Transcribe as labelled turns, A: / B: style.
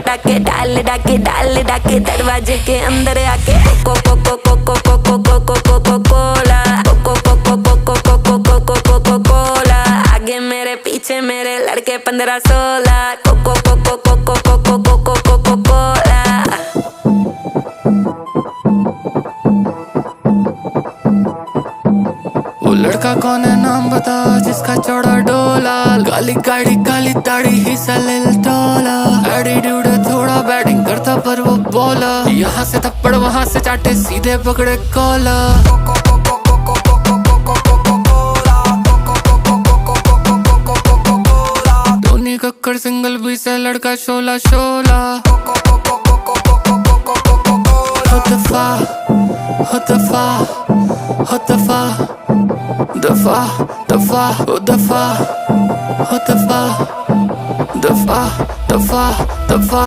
A: डाके डाल डाके डाल डाके दरवाजे के अंदर आके coco coco coco coco coco coco cola coco coco coco coco coco coco cola आगे मेरे पीछे मेरे लड़के 15-16 coco coco coco coco coco coco cola.
B: वो लड़का कौन है नाम बता जिसका चौड़ा डोला, काली गाड़ी काली दाढ़ी ही सलिल टोला, एटीट्यूड है थोड़ा बैटिंग करता पर वो बॉलर, यहाँ से थप्पड़ वहाँ से चाटे सीधे पकड़े कॉलर। धोनी कक्कर सिंगल भी से लड़का शोला शोला। दफा दफा दफा दफा दफा दफा दफा दफा